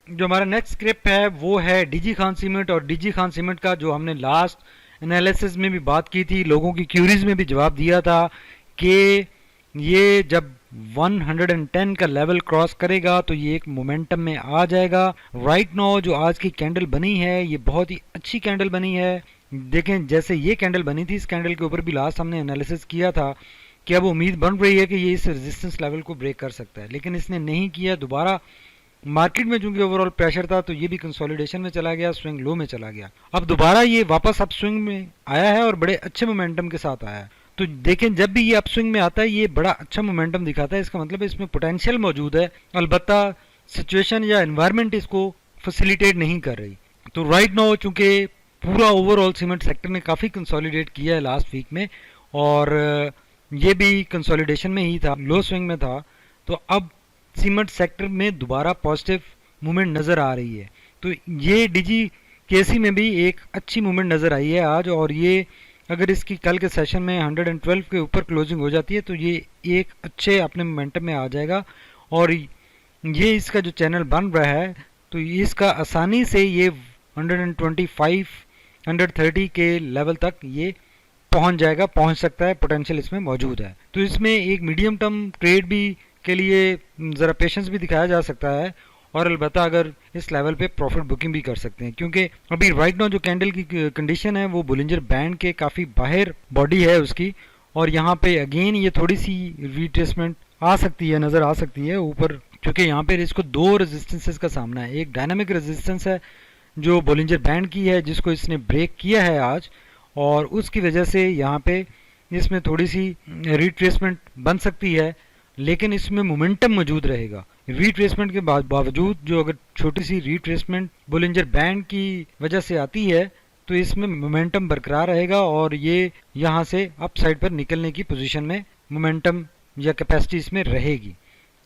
जो हमारा next script है वो है डीजी खान सीमेंट, और डीजी खान सीमेंट का जो हमने लास्ट एनालिसिस में भी बात की थी, लोगों की क्यूरीज में भी जवाब दिया था कि ये जब 110 का लेवल क्रॉस करेगा तो ये एक मोमेंटम में आ जाएगा। राइट नाउ जो आज की कैंडल बनी है ये बहुत ही अच्छी कैंडल बनी है। देखें जैसे ये कैंडल बनी थी, इस कैंडल के ऊपर भी लास्ट हमने एनालिसिस किया था कि अब उम्मीद बन रही है कि ये इस रेजिस्टेंस लेवल को ब्रेक कर सकता है, लेकिन इसने नहीं किया। दोबारा मार्केट में चूंकि ओवरऑल प्रेशर था तो ये भी कंसोलिडेशन में चला गया, स्विंग लो में चला गया। अब दोबारा ये वापस अप स्विंग में आया है और बड़े अच्छे मोमेंटम के साथ आया है। तो देखें जब भी ये अप स्विंग में आता है ये बड़ा अच्छा मोमेंटम दिखाता है, इसका मतलब इसमें पोटेंशियल मौजूद है, अलबत्ता सिचुएशन या एनवायरनमेंट इसको फैसिलिटेट नहीं कर रही। तो राइट नाउ चूंकि पूरा ओवरऑल सीमेंट सेक्टर ने काफ़ी कंसोलिडेट किया है लास्ट वीक में, और ये भी कंसोलिडेशन में ही था, लो स्विंग में था, तो अब सीमेंट सेक्टर में दोबारा पॉजिटिव मूवमेंट नज़र आ रही है। तो ये डीजी केसी में भी एक अच्छी मूवमेंट नज़र आई है आज, और ये अगर इसकी कल के सेशन में 112 के ऊपर क्लोजिंग हो जाती है तो ये एक अच्छे अपने मोमेंटम में आ जाएगा, और ये इसका जो चैनल बन रहा है तो इसका आसानी से ये 125 130 के लेवल तक ये पहुंच जाएगा, पहुंच सकता है, पोटेंशियल इसमें मौजूद है। तो इसमें एक मीडियम टर्म ट्रेड भी के लिए ज़रा पेशेंस भी दिखाया जा सकता है, और अलबत्ता अगर इस लेवल पे प्रॉफिट बुकिंग भी कर सकते हैं, क्योंकि अभी राइट नाउ जो कैंडल की कंडीशन है वो बुलिंजर बैंड के काफ़ी बाहर बॉडी है उसकी, और यहाँ पे अगेन ये थोड़ी सी रिट्रेसमेंट आ सकती है, नज़र आ सकती है ऊपर, क्योंकि यहाँ पे इसको दो रेजिस्टेंसेस का सामना है। एक डायनामिक रेजिस्टेंस है जो बोलिंजर बैंड की है जिसको इसने ब्रेक किया है आज, और उसकी वजह से यहाँ पे इसमें थोड़ी सी रिट्रेसमेंट बन सकती है, लेकिन इसमें मोमेंटम मौजूद रहेगा। रिट्रेसमेंट के बावजूद जो अगर छोटी सी रिट्रेसमेंट बोलिंजर बैंड की वजह से आती है तो इसमें मोमेंटम बरकरार रहेगा, और ये यहाँ से अप साइड पर निकलने की पोजीशन में मोमेंटम या कैपेसिटी इसमें रहेगी।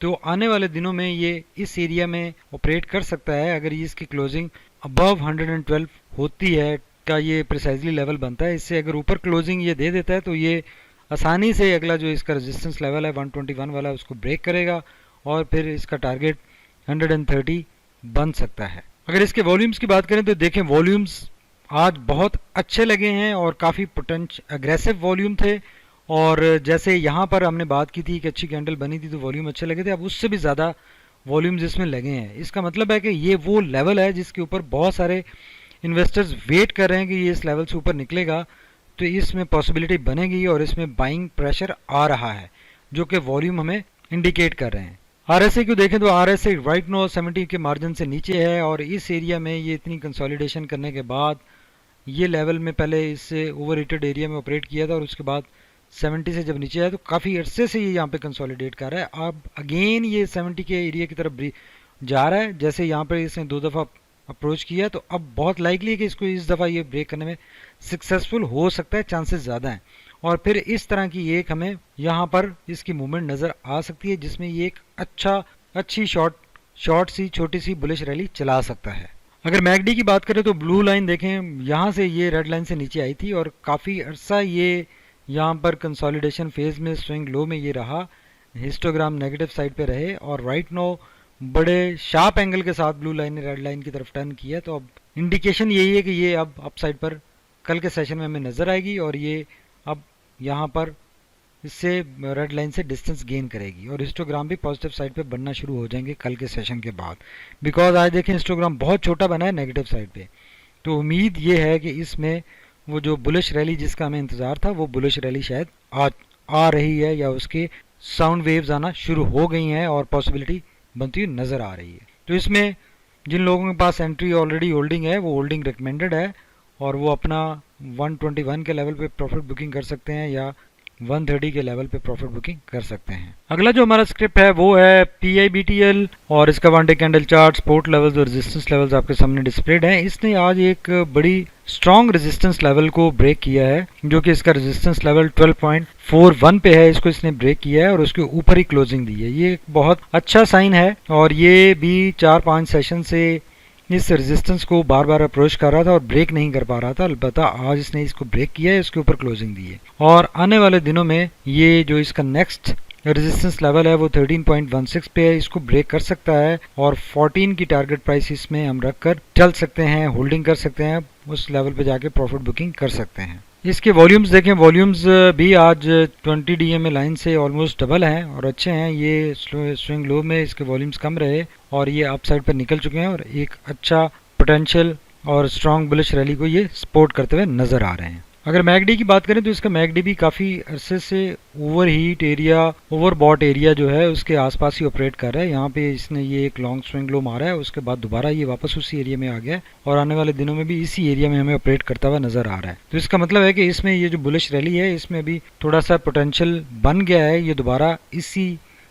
तो आने वाले दिनों में ये इस एरिया में ऑपरेट कर सकता है। अगर ये इसकी क्लोजिंग अबव 112 होती है का ये प्रिसाइजली लेवल बनता है, इससे अगर ऊपर क्लोजिंग ये दे देता है तो ये आसानी से अगला जो इसका रेजिस्टेंस लेवल है 121 वाला उसको ब्रेक करेगा, और फिर इसका टारगेट 130 बन सकता है। अगर इसके वॉल्यूम्स की बात करें तो देखें वॉल्यूम्स आज बहुत अच्छे लगे हैं और काफ़ी अग्रेसिव वॉल्यूम थे, और जैसे यहाँ पर हमने बात की थी कि अच्छी कैंडल बनी थी तो वॉल्यूम अच्छे लगे थे, अब उससे भी ज़्यादा वॉल्यूम्स इसमें लगे हैं। इसका मतलब है कि ये वो लेवल है जिसके ऊपर बहुत सारे इन्वेस्टर्स वेट कर रहे हैं कि ये इस लेवल से ऊपर निकलेगा तो इसमें पॉसिबिलिटी बनेगी, और इसमें बाइंग प्रेशर आ रहा है जो कि वॉल्यूम हमें इंडिकेट कर रहे हैं। आरएसए को देखें तो आरएसए राइट नो 70 के मार्जिन से नीचे है, और इस एरिया में ये इतनी कंसोलिडेशन करने के बाद ये लेवल में पहले इससे ओवर हीटेड एरिया में ऑपरेट किया था, और उसके बाद 70 से जब नीचे आया तो काफ़ी अरसे से ये यहाँ पे कंसोलिडेट कर रहा है। अब अगेन ये 70 के एरिया की तरफ जा रहा है, जैसे यहाँ पर इसने 2 दफ़ा अप्रोच किया, तो अब बहुत लाइकली है कि इसको इस दफ़ा ये ब्रेक करने में सक्सेसफुल हो सकता है, चांसेस ज़्यादा हैं। और फिर इस तरह की एक हमें यहाँ पर इसकी मूवमेंट नज़र आ सकती है जिसमें ये एक अच्छी शॉर्ट सी छोटी सी बुलिश रैली चला सकता है। अगर मैगडी की बात करें तो ब्लू लाइन देखें, यहाँ से ये रेड लाइन से नीचे आई थी और काफ़ी अर्सा ये यहाँ पर कंसोलिडेशन फेज में स्विंग लो में ये रहा, हिस्टोग्राम नेगेटिव साइड पे रहे, और राइट नो बड़े शार्प एंगल के साथ ब्लू लाइन ने रेड लाइन की तरफ टर्न किया। तो अब इंडिकेशन यही है कि ये अब अप साइड पर कल के सेशन में हमें नज़र आएगी, और ये अब यहाँ पर इससे रेड लाइन से डिस्टेंस गेन करेगी, और हिस्टोग्राम भी पॉजिटिव साइड पे बनना शुरू हो जाएंगे कल के सेशन के बाद, बिकॉज आज देखें हिस्टोग्राम बहुत छोटा बना है नेगेटिव साइड पे। तो उम्मीद ये है कि इसमें वो जो बुलिश रैली जिसका हमें इंतज़ार था वो बुलिश रैली शायद आ रही है, या उसके साउंड वेव्स आना शुरू हो गई हैं और पॉसिबिलिटी बनती हुई नज़र आ रही है। तो इसमें जिन लोगों के पास एंट्री ऑलरेडी होल्डिंग है वो होल्डिंग रिकमेंडेड है, और वो अपना 121 के लेवल पे प्रॉफिट बुकिंग कर सकते हैं या 130 के लेवल पे प्रॉफिट बुकिंग कर सकते हैं। अगला जो हमारा स्क्रिप्ट है वो है PIBTL, और इसका one day candle chart, support levels और रेजिस्टेंस लेवल्स आपके सामने डिस्प्लेड हैं। इसने आज एक बड़ी स्ट्रॉन्ग रेजिस्टेंस लेवल को ब्रेक किया है, जो कि इसका रेजिस्टेंस लेवल 12.41 पे है, इसको इसने ब्रेक किया है और उसके ऊपर ही क्लोजिंग दी है। ये एक बहुत अच्छा साइन है, और ये भी 4-5 सेशन से इस रेजिस्टेंस को बार बार अप्रोच कर रहा था और ब्रेक नहीं कर पा रहा था, अलबत्ता आज इसने इसको ब्रेक किया है, इसके ऊपर क्लोजिंग दी है, और आने वाले दिनों में ये जो इसका नेक्स्ट रेजिस्टेंस लेवल है वो 13.16 पे है, इसको ब्रेक कर सकता है और 14 की टारगेट प्राइस इसमें हम रखकर चल सकते हैं, होल्डिंग कर सकते हैं, उस लेवल पे जाके प्रॉफिट बुकिंग कर सकते हैं। इसके वॉल्यूम्स देखें, वॉल्यूम्स भी आज 20 डीएमए लाइन से ऑलमोस्ट डबल हैं और अच्छे हैं। ये स्विंग लो में इसके वॉल्यूम्स कम रहे और ये अप साइड पर निकल चुके हैं और एक अच्छा पोटेंशियल और स्ट्रॉन्ग बुलिश रैली को ये सपोर्ट करते हुए नजर आ रहे हैं। अगर मैकडी की बात करें तो इसका मैकडी भी काफ़ी अरसे से over heat area, overbought area जो है उसके आसपास ही ऑपरेट कर रहा है। यहाँ पे इसने ये एक लॉन्ग स्विंग लो मारा है, उसके बाद दोबारा ये वापस उसी एरिया में आ गया है और आने वाले दिनों में भी इसी एरिया में हमें ऑपरेट करता हुआ नजर आ रहा है। तो इसका मतलब है कि इसमें ये जो बुलिश रैली है इसमें भी थोड़ा सा पोटेंशियल बन गया है, ये दोबारा इसी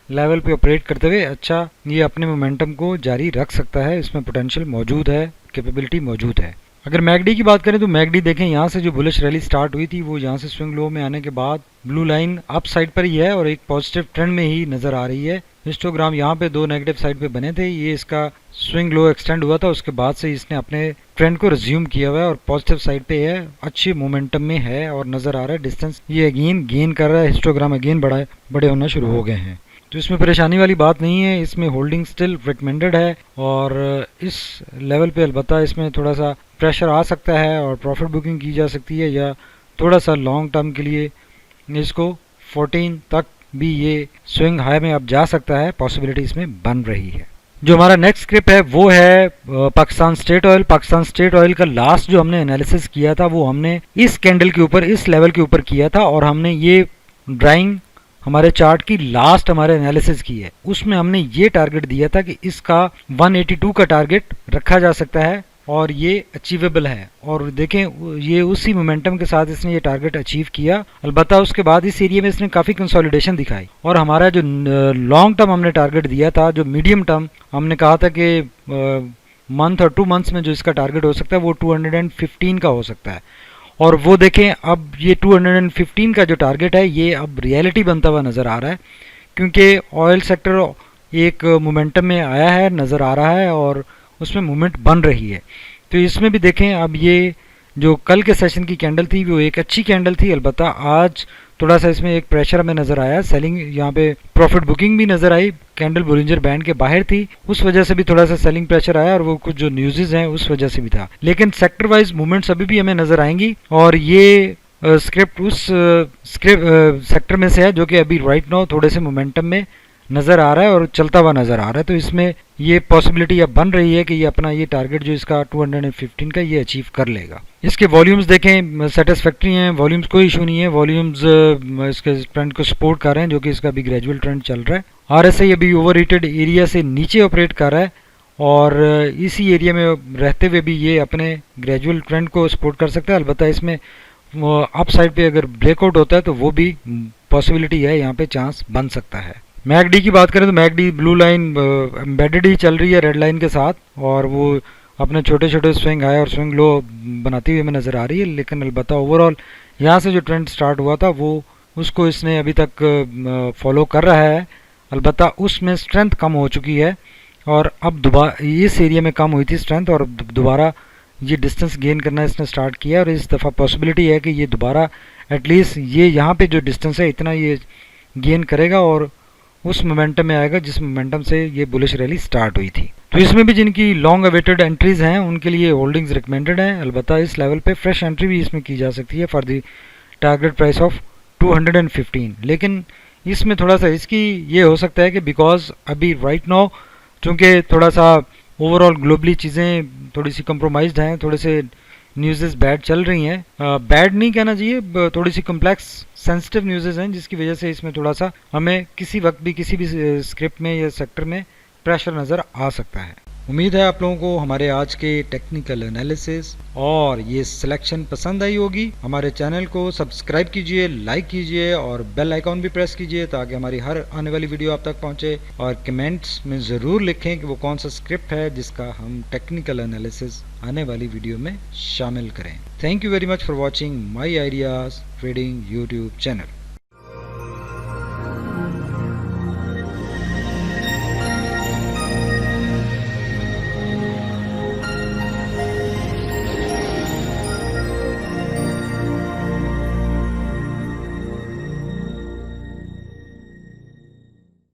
लेवल पे ऑपरेट करते हुए अच्छा ये अपने मोमेंटम को जारी रख सकता है, इसमें पोटेंशियल मौजूद है, कैपेबिलिटी मौजूद है। अगर मैकडी की बात करें तो मैकडी देखें, यहाँ से जो बुलिश रैली स्टार्ट हुई थी वो यहाँ से स्विंग लो में आने के बाद ब्लू लाइन अप साइड पर ही है और एक पॉजिटिव ट्रेंड में ही नजर आ रही है। हिस्टोग्राम यहाँ पे दो नेगेटिव साइड पे बने थे, ये इसका स्विंग लो एक्सटेंड हुआ था, उसके बाद से इसने अपने ट्रेंड को रिज्यूम किया हुआ है और पॉजिटिव साइड पे है, अच्छी मोमेंटम में है और नजर आ रहा है डिस्टेंस ये अगेन गेन कर रहा है, हिस्टोग्राम अगेन बड़े होना शुरू हो गए हैं। तो इसमें परेशानी वाली बात नहीं है, इसमें होल्डिंग स्टिल रिकमेंडेड है और इस लेवल पे अलबत्ता इसमें थोड़ा सा प्रेशर आ सकता है और प्रॉफिट बुकिंग की जा सकती है या थोड़ा सा लॉन्ग टर्म के लिए इसको 14 तक भी ये स्विंग हाई में अब जा सकता है, पॉसिबिलिटी इसमें बन रही है। जो हमारा नेक्स्ट स्क्रिप्ट है वो है Pakistan state oil. Pakistan state oil का लास्ट जो हमने एनालिसिस किया था वो हमने इस कैंडल के ऊपर, इस लेवल के ऊपर किया था और हमने ये ड्राइंग हमारे चार्ट की लास्ट हमारे एनालिसिस की है, उसमें हमने ये टारगेट दिया था कि इसका 182 का टारगेट रखा जा सकता है और ये अचीवेबल है और देखें ये उसी मोमेंटम के साथ इसने ये टारगेट अचीव किया। अलबत्ता उसके बाद इस एरिया में इसने काफ़ी कंसोलिडेशन दिखाई और हमारा जो लॉन्ग टर्म हमने टारगेट दिया था, जो मीडियम टर्म हमने कहा था कि मंथ और 2 मंथ्स में जो इसका टारगेट हो सकता है वो 215 का हो सकता है और वो देखें अब ये 215 का जो टारगेट है ये अब रियलिटी बनता हुआ नज़र आ रहा है, क्योंकि ऑयल सेक्टर एक मोमेंटम में आया है, नज़र आ रहा है और उसमें मूवमेंट बन रही है। तो इसमें भी देखें अब ये जो कल के सेशन की कैंडल थी वो एक अच्छी कैंडल थी, अलबत्ता आज थोड़ा सा इसमें एक प्रेशर हमें नज़र आया, सेलिंग यहाँ पे प्रॉफिट बुकिंग भी नज़र आई, कैंडल बोलिंजर बैंड के बाहर थी, उस वजह से भी थोड़ा सा सेलिंग प्रेशर आया और वो कुछ जो न्यूज़ हैं उस वजह से भी था। लेकिन सेक्टर वाइज मूवमेंट्स अभी भी हमें नज़र आएंगी और ये स्क्रिप्ट उस सेक्टर में से है जो कि अभी राइट नाउ थोड़े से मोमेंटम में नज़र आ रहा है और चलता हुआ नज़र आ रहा है। तो इसमें ये पॉसिबिलिटी अब बन रही है कि ये अपना ये टारगेट जो इसका 215 का ये अचीव कर लेगा। इसके वॉल्यूम्स देखें सेटिस्फैक्ट्री हैं, वॉल्यूम्स कोई इशू नहीं है, वॉल्यूम्स इसके ट्रेंड को सपोर्ट कर रहे हैं जो कि इसका अभी ग्रेजुअल ट्रेंड चल रहा है। आरएसआई अभी ओवर हीटेड एरिया से नीचे ऑपरेट कर रहा है और इसी एरिया में रहते हुए भी ये अपने ग्रेजुअल ट्रेंड को सपोर्ट कर सकता है। अलबत्ता इसमें अप साइड पे अगर ब्रेकआउट होता है तो वो भी पॉसिबिलिटी है, यहाँ पे चांस बन सकता है। मैकडी की बात करें तो मैकडी ब्लू लाइन एम्बेडेड ही चल रही है रेड लाइन के साथ और वो अपने छोटे छोटे स्विंग हाई और स्विंग लो बनाती हुई हमें नज़र आ रही है, लेकिन अलबत्ता ओवरऑल यहाँ से जो ट्रेंड स्टार्ट हुआ था वो उसको इसने अभी तक फॉलो कर रहा है। अलबत्ता उसमें स्ट्रेंथ कम हो चुकी है और अब दोबारा इस एरिया में कम हुई थी स्ट्रेंथ और दोबारा ये डिस्टेंस गेन करना इसने स्टार्ट किया और इस दफ़ा पॉसिबिलिटी है कि ये दोबारा एटलीस्ट ये यहाँ पे जो डिस्टेंस है इतना ये गेन करेगा और उस मोमेंटम में आएगा जिस मोमेंटम से ये बुलिश रैली स्टार्ट हुई थी। तो इसमें भी जिनकी लॉन्ग अवेटेड एंट्रीज हैं उनके लिए होल्डिंग्स रिकमेंडेड हैं। अलबत्ता इस लेवल पे फ्रेश एंट्री भी इसमें की जा सकती है for the target price of 215। लेकिन इसमें थोड़ा सा इसकी ये हो सकता है कि बिकॉज अभी राइट नाउ चूँकि थोड़ा सा ओवरऑल ग्लोबली चीज़ें थोड़ी सी कंप्रोमाइज्ड हैं, थोड़े से न्यूज़ बैड चल रही हैं, बैड नहीं कहना चाहिए, थोड़ी सी कम्प्लेक्स सेंसिटिव न्यूज़ हैं जिसकी वजह से इसमें थोड़ा सा हमें किसी वक्त भी किसी भी स्क्रिप्ट में या सेक्टर में प्रेशर नज़र आ सकता है। उम्मीद है आप लोगों को हमारे आज के टेक्निकल एनालिसिस और ये सिलेक्शन पसंद आई होगी। हमारे चैनल को सब्सक्राइब कीजिए, लाइक कीजिए और बेल आइकॉन भी प्रेस कीजिए ताकि हमारी हर आने वाली वीडियो आप तक पहुंचे और कमेंट्स में ज़रूर लिखें कि वो कौन सा स्क्रिप्ट है जिसका हम टेक्निकल एनालिसिस आने वाली वीडियो में शामिल करें। Thank you very much for watching my ideas trading YouTube channel.